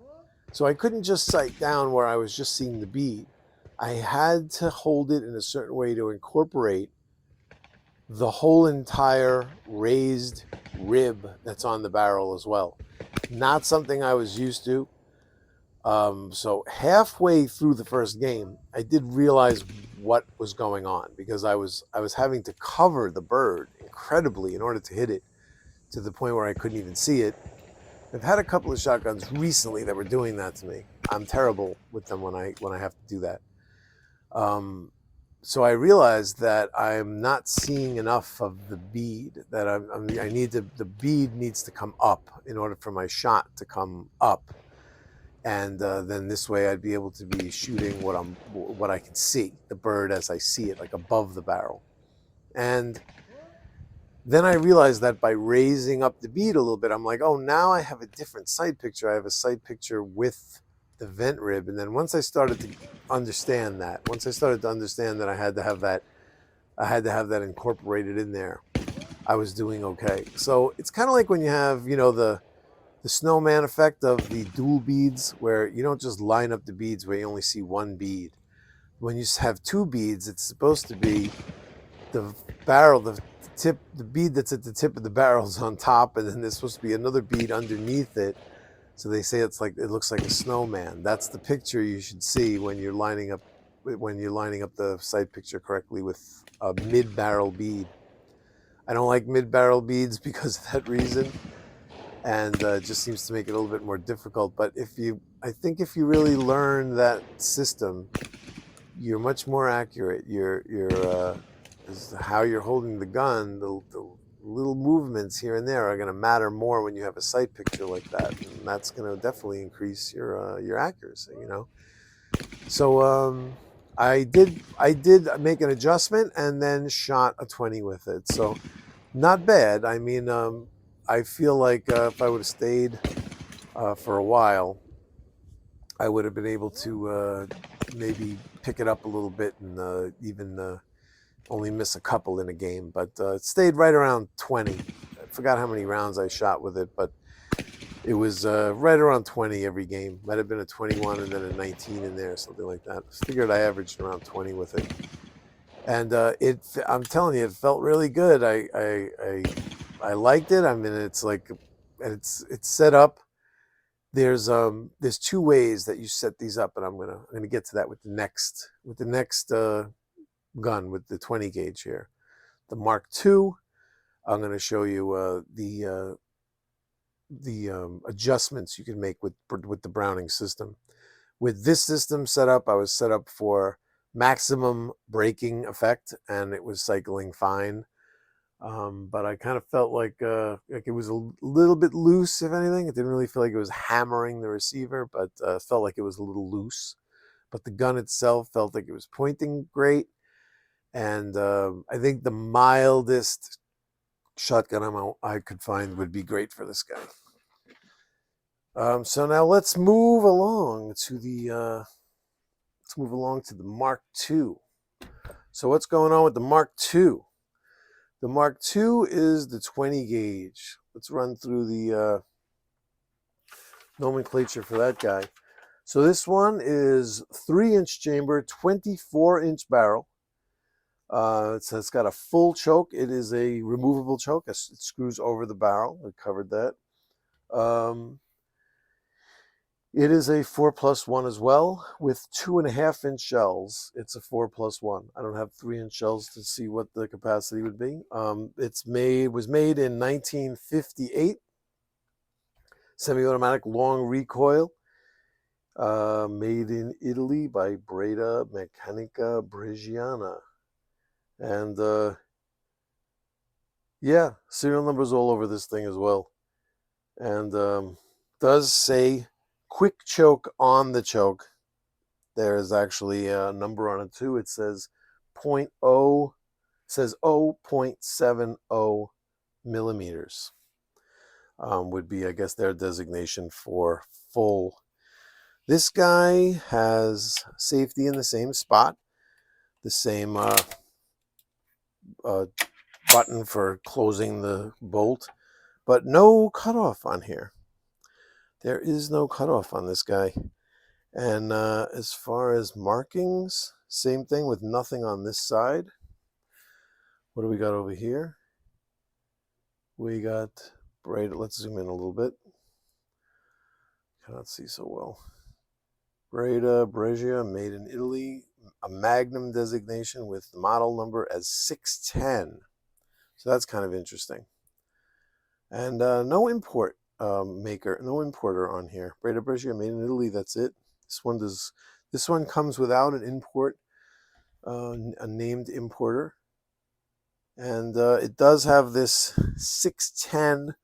So I couldn't just sight down where I was just seeing the bead. I had to hold it in a certain way to incorporate the whole entire raised rib that's on the barrel as well. Not something I was used to. So halfway through the first game, I did realize what was going on, because I was having to cover the bird incredibly in order to hit it, to the point where I couldn't even see it. I've had a couple of shotguns recently that were doing that to me. I'm terrible with them when I have to do that. So I realized that I'm not seeing enough of the bead. That I need to, the bead needs to come up in order for my shot to come up, and then this way I'd be able to be shooting what I can see, the bird as I see it, like above the barrel. And then I realized that by raising up the bead a little bit, I'm like, oh, now I have a different sight picture. I have a sight picture with the vent rib. And then once I started to understand that, I had to have that incorporated in there, I was doing okay. So it's kind of like when you have, the snowman effect of the dual beads, where you don't just line up the beads where you only see one bead. When you have two beads, it's supposed to be the barrel, the bead that's at the tip of the barrel is on top, and then there's supposed to be another bead underneath it. So they say it looks like a snowman. That's the picture you should see when you're lining up the sight picture correctly with a mid-barrel bead. I don't like mid-barrel beads because of that reason, and it just seems to make it a little bit more difficult. But I think if you really learn that system, you're much more accurate. How you're holding the gun, the little movements here and there are going to matter more when you have a sight picture like that, and that's going to definitely increase your accuracy. So I did make an adjustment and then shot a 20 with it. So not bad. I mean, I feel like if I would have stayed for a while, I would have been able to maybe pick it up a little bit and even only miss a couple in a game. But it stayed right around 20. I forgot how many rounds I shot with it, but it was right around 20 every game. Might have been a 21 and then a 19 in there, something like that. I figured I averaged around 20 with it. And I'm telling you, it felt really good. I liked it. I mean, it's like, and it's set up. There's two ways that you set these up, and I'm gonna get to that with the next gun, with the 20 gauge here, the Mark II. I'm going to show you the adjustments you can make with the Browning system. With this system set up, I was set up for maximum braking effect, and it was cycling fine. But I kind of felt like it was a little bit loose, if anything. It didn't really feel like it was hammering the receiver, but felt like it was a little loose. But the gun itself felt like it was pointing great. And I think the mildest shotgun I could find would be great for this guy. So now let's move along to the Mark II. So what's going on with the Mark II? The Mark II is the 20 gauge. Let's run through the nomenclature for that guy. So this one is 3-inch chamber, 24-inch barrel. It's got a full choke. It is a removable choke. It screws over the barrel. I covered that. It is a 4+1 as well, with 2.5-inch shells. It's a 4+1. I don't have 3-inch shells to see what the capacity would be. Was made in 1958. Semi-automatic long recoil. Made in Italy by Breda Meccanica Bresciana. And yeah, serial numbers all over this thing as well. And does say quick choke on the choke. There is actually a number on it too. It says 0.70 millimeters. Would be, I guess, their designation for full. This guy has safety in the same spot, the same button for closing the bolt, but no cutoff on here. There is no cutoff on this guy. And as far as markings, same thing, with nothing on this side. What do we got over here? We got Breda. Let's zoom in a little bit. Cannot see so well. Breda Brescia, made in Italy. A Magnum designation with the model number as 610. So that's kind of interesting. And no importer on here. Breda Brescia, made in Italy. That's it. This one comes without an import. a named importer. And it does have this 610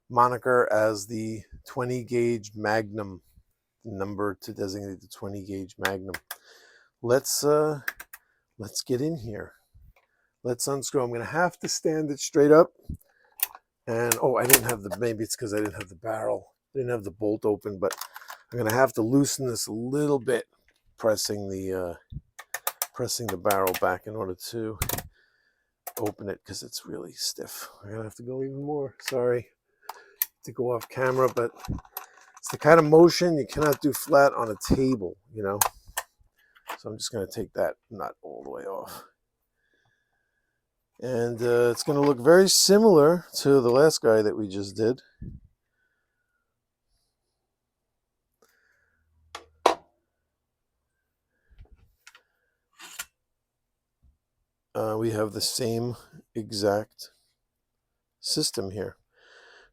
moniker as the 20 gauge Magnum, number to designate the 20 gauge Magnum. Let's get in here. Let's unscrew. I'm going to have to stand it straight up. And oh, I didn't have the, maybe it's because I didn't have the barrel. I didn't have the bolt open, but I'm going to have to loosen this a little bit, pressing the barrel back in order to open it, because it's really stiff. I'm going to have to go even more. Sorry to go off camera, but it's the kind of motion you cannot do flat on a table, you know. So I'm just going to take that nut all the way off. And it's going to look very similar to the last guy that we just did. We have the same exact system here.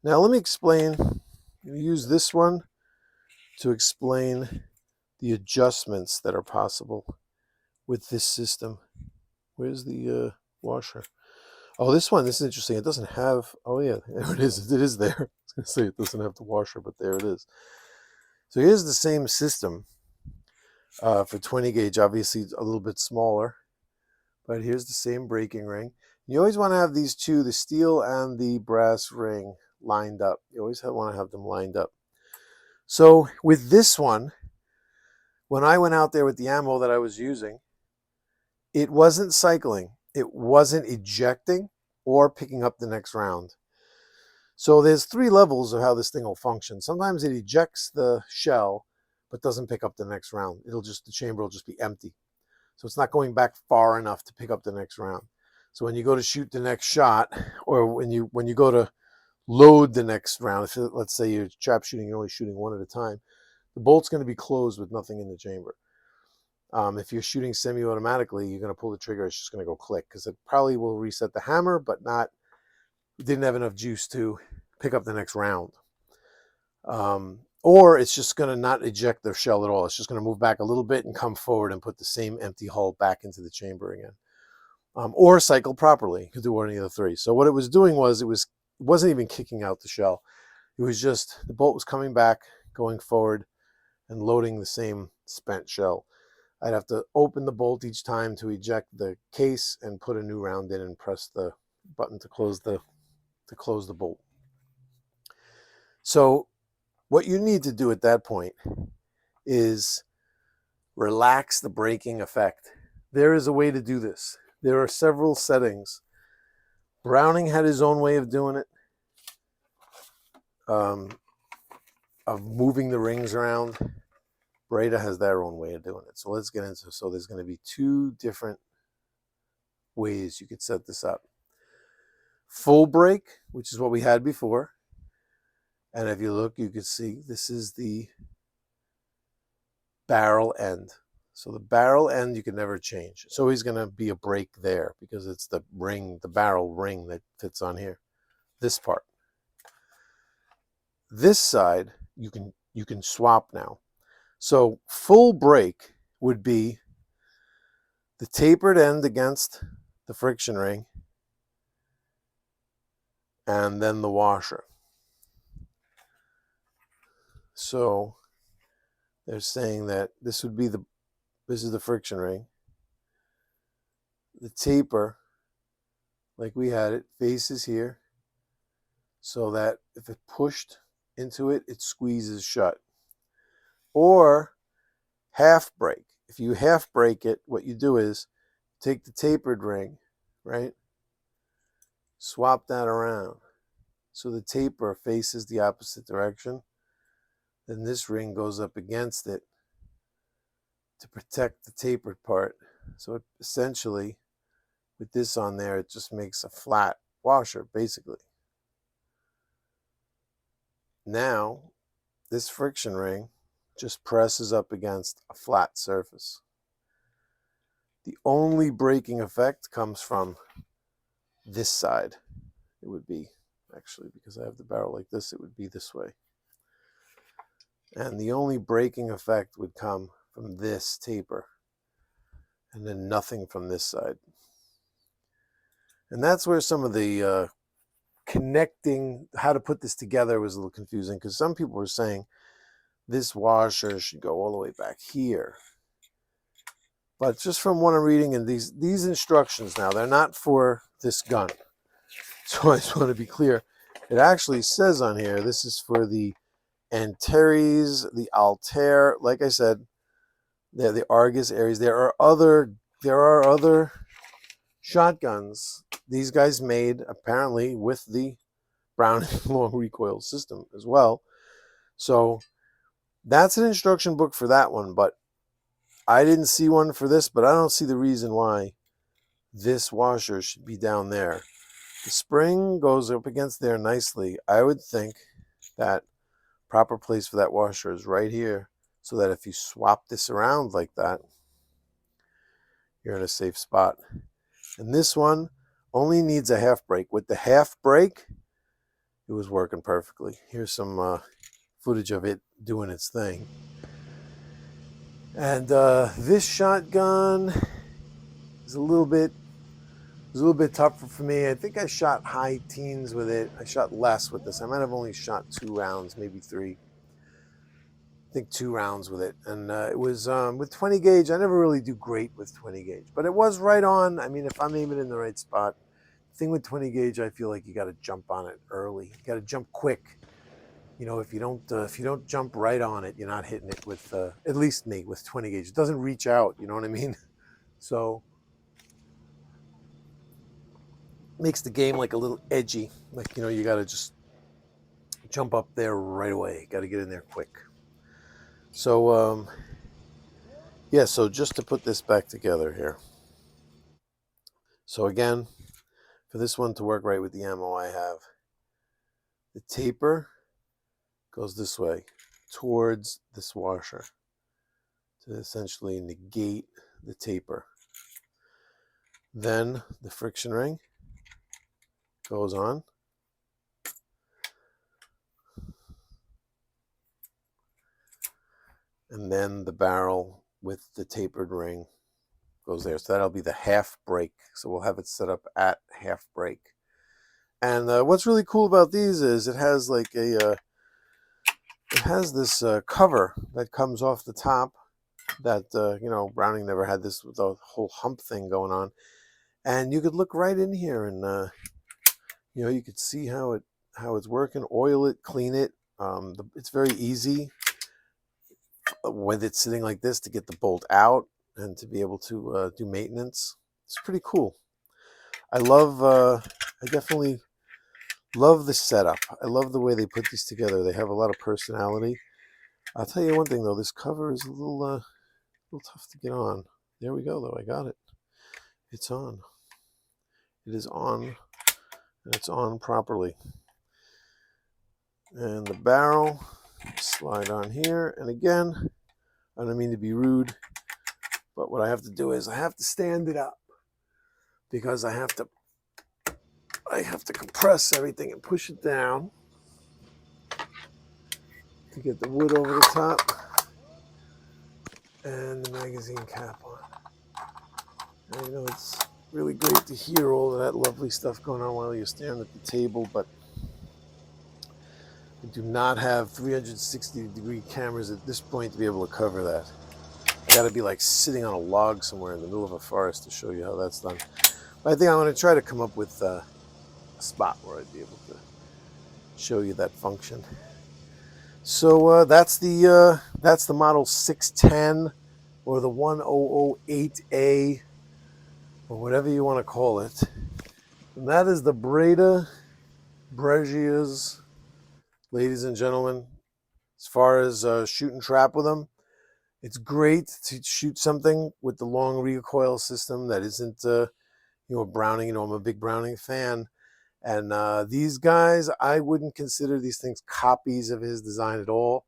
Now let me explain. Use this one to explain the adjustments that are possible with this system. Where's the washer? Oh, this one, this is interesting. It doesn't have, oh yeah, there it is. It is there. I was going to say it doesn't have the washer, but there it is. So here's the same system for 20 gauge. Obviously, it's a little bit smaller, but here's the same braking ring. You always want to have these two, the steel and the brass ring, lined up. You always want to have them lined up. So with this one, when I went out there with the ammo that I was using, it wasn't cycling. It wasn't ejecting or picking up the next round. So there's 3 levels of how this thing will function. Sometimes it ejects the shell, but doesn't pick up the next round. The chamber will just be empty. So it's not going back far enough to pick up the next round. So when you go to shoot the next shot, or when you go to load the next round, if let's say you're trap shooting, you're only shooting one at a time, the bolt's going to be closed with nothing in the chamber. If you're shooting semi-automatically, you're going to pull the trigger, it's just going to go click, because it probably will reset the hammer, but didn't have enough juice to pick up the next round. Or it's just going to not eject the shell at all. It's just going to move back a little bit and come forward and put the same empty hull back into the chamber again. Or cycle properly. You could do any of the 3. So what it was doing was, it wasn't even kicking out the shell. It was just, the bolt was coming back, going forward, and loading the same spent shell. I'd have to open the bolt each time to eject the case and put a new round in and press the button to close the bolt. So what you need to do at that point is relax the braking effect. There is a way to do this. There are several settings. Browning had his own way of doing it, of moving the rings around. Breda has their own way of doing it. So let's get into it. So there's going to be 2 different ways you could set this up. Full brake, which is what we had before. And if you look, you can see this is the barrel end. So the barrel end you can never change. It's always going to be a brake there, because it's the ring, the barrel ring that fits on here. This part. This side you can swap now. So full brake would be the tapered end against the friction ring, and then the washer. So they're saying that this is the friction ring. The taper, like we had it, faces here, so that if it pushed into it, it squeezes shut. Or half brake. If you half brake it, what you do is take the tapered ring, right? Swap that around so the taper faces the opposite direction. Then this ring goes up against it to protect the tapered part. So it essentially, with this on there, it just makes a flat washer, basically. Now, this friction ring just presses up against a flat surface. The only braking effect comes from this side. It would be, actually, because I have the barrel like this, it would be this way. And the only braking effect would come from this taper. and then nothing from this side. And that's where some of the connecting, how to put this together was a little confusing, because some people were saying this washer should go all the way back here. But just from what I'm reading in these instructions now, they're not for this gun. So I just want to be clear. It actually says on here, this is for the Antares, the Altair, like I said, they're the Argus Aries. There are other shotguns these guys made apparently with the Browning long recoil system as well. So that's an instruction book for that one, but I didn't see one for this, but I don't see the reason why this washer should be down there. The spring goes up against there nicely. I would think that proper place for that washer is right here, so that if you swap this around like that, you're in a safe spot. And this one only needs a half brake. With the half brake, it was working perfectly. Here's some footage of it doing its thing. And this shotgun is a little bit tougher for me. I think I shot high teens with it. I shot less with this. I might have only shot 2 rounds, maybe 3. I think 2 rounds with it. And it was with 20 gauge. I never really do great with 20 gauge, but it was right on. I mean, if I'm aiming in the right spot. The thing with 20 gauge, I feel like you got to jump on it early. You got to jump quick. You know, if you don't jump right on it, you're not hitting it with, at least me, with 20 gauge. It doesn't reach out, you know what I mean? So makes the game like a little edgy. Like, you know, you got to just jump up there right away. Got to get in there quick. So, yeah, so just to put this back together here. So again, for this one to work right with the ammo I have, the taper goes this way towards this washer to essentially negate the taper. Then the friction ring goes on. And then the barrel with the tapered ring goes there. So that'll be the half brake. So we'll have it set up at half brake. And what's really cool about these is it has like it has this cover that comes off the top that, you know, Browning never had this with the whole hump thing going on. And you could look right in here and, you know, you could see how it's working, oil it, clean it. It's very easy with it sitting like this to get the bolt out and to be able to do maintenance. It's pretty cool. I definitely love the setup. I love the way they put these together. They have a lot of personality. I'll tell you one thing though, this cover is a little tough to get on. There we go though, I got it. It's on. It is on, and it's on properly. And the barrel, slide on here. And again, I don't mean to be rude, but what I have to do is I have to stand it up because I have to compress everything and push it down to get the wood over the top and the magazine cap on. And, you know, it's really great to hear all of that lovely stuff going on while you're staring at the table, but I do not have 360-degree cameras at this point to be able to cover that. I got to be like sitting on a log somewhere in the middle of a forest to show you how that's done. But I think I'm going to try to come up with a spot where I'd be able to show you that function. So that's the model 610 or the 1008A or whatever you want to call it. And that is the Breda Brescias, ladies and gentlemen. As far as shoot and trap with them, it's great to shoot something with the long recoil system that isn't, you know, a Browning. You know, I'm a big Browning fan. And these guys, I wouldn't consider these things copies of his design at all.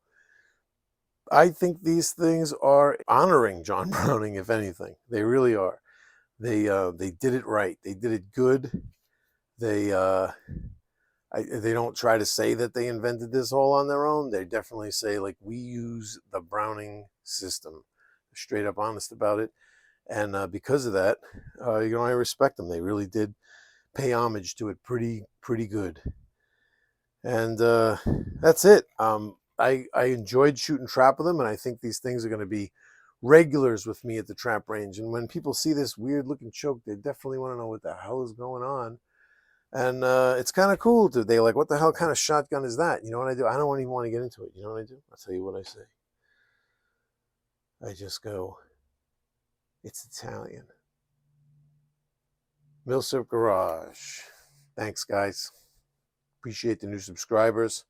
I think these things are honoring John Browning, if anything. They really are. They did it right. They did it good. They don't try to say that they invented this all on their own. They definitely say, like, we use the Browning system. They're straight up honest about it. And because of that, you know, I respect them. They really did pay homage to it pretty good. And that's it. I enjoyed shooting trap with them, and I think these things are going to be regulars with me at the trap range. And when people see this weird looking choke, they definitely want to know what the hell is going on. And it's kind of cool. They like, what the hell kind of shotgun is that? You know what I do? I don't even want to get into it. You know what I do? I'll tell you what I say. I just go, it's Italian. Milsurp Garage. Thanks, guys. Appreciate the new subscribers.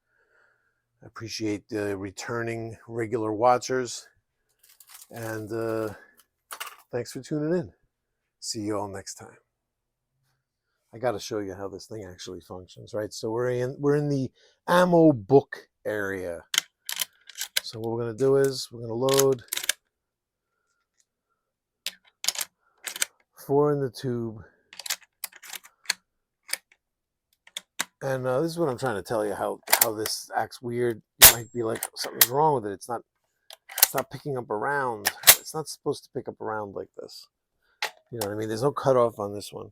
I appreciate the returning regular watchers. And thanks for tuning in. See you all next time. I got to show you how this thing actually functions, right? So we're in the ammo book area. So what we're going to do is we're going to load 4 in the tube. And this is what I'm trying to tell you, how this acts weird. You might be like, something's wrong with it. It's not picking up around. It's not supposed to pick up around like this. You know what I mean? There's no cutoff on this one.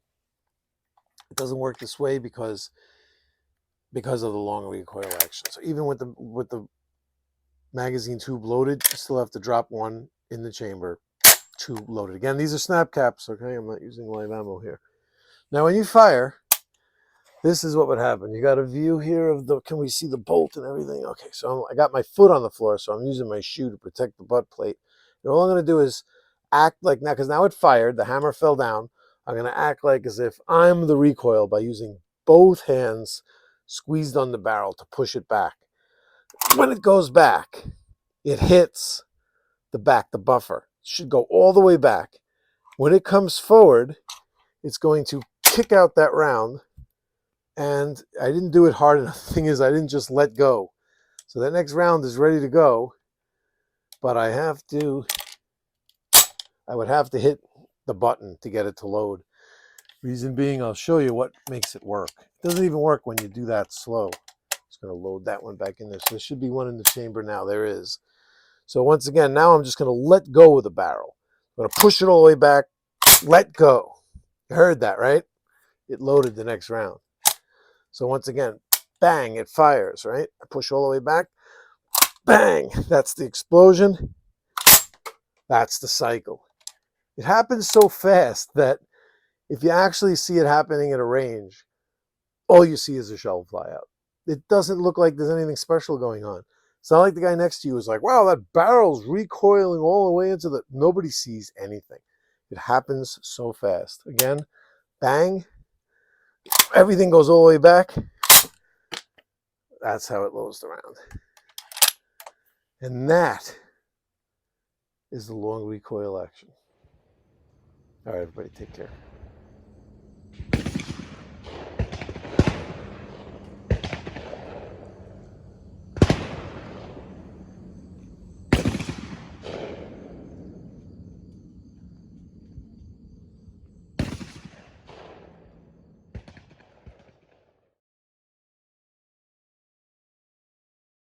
It doesn't work this way because of the long recoil action. So even with the magazine tube loaded, you still have to drop one in the chamber. Tube loaded. Again, these are snap caps, okay? I'm not using live ammo here. Now when you fire, this is what would happen. You got a view here of can we see the bolt and everything? Okay, so I got my foot on the floor, so I'm using my shoe to protect the butt plate. And all I'm going to do is act like now, because now it fired, the hammer fell down. I'm going to act like as if I'm the recoil by using both hands squeezed on the barrel to push it back. When it goes back, it hits the back, the buffer. It should go all the way back. When it comes forward, it's going to kick out that round. And I didn't do it hard enough. The thing is, I didn't just let go. So that next round is ready to go. But I would have to hit the button to get it to load. Reason being, I'll show you what makes it work. It doesn't even work when you do that slow. Just going to load that one back in there. So there should be one in the chamber now. There is. So once again, now I'm just going to let go of the barrel. I'm going to push it all the way back. Let go. You heard that, right? It loaded the next round. So once again, bang, it fires, right? I push all the way back. Bang, that's the explosion. That's the cycle. It happens so fast that if you actually see it happening at a range, all you see is a shell fly out. It doesn't look like there's anything special going on. It's not like the guy next to you is like, wow, that barrel's recoiling all the way into the... Nobody sees anything. It happens so fast. Again, bang. Everything goes all the way back. That's how it loads the round. And that is the long recoil action. All right, everybody, take care.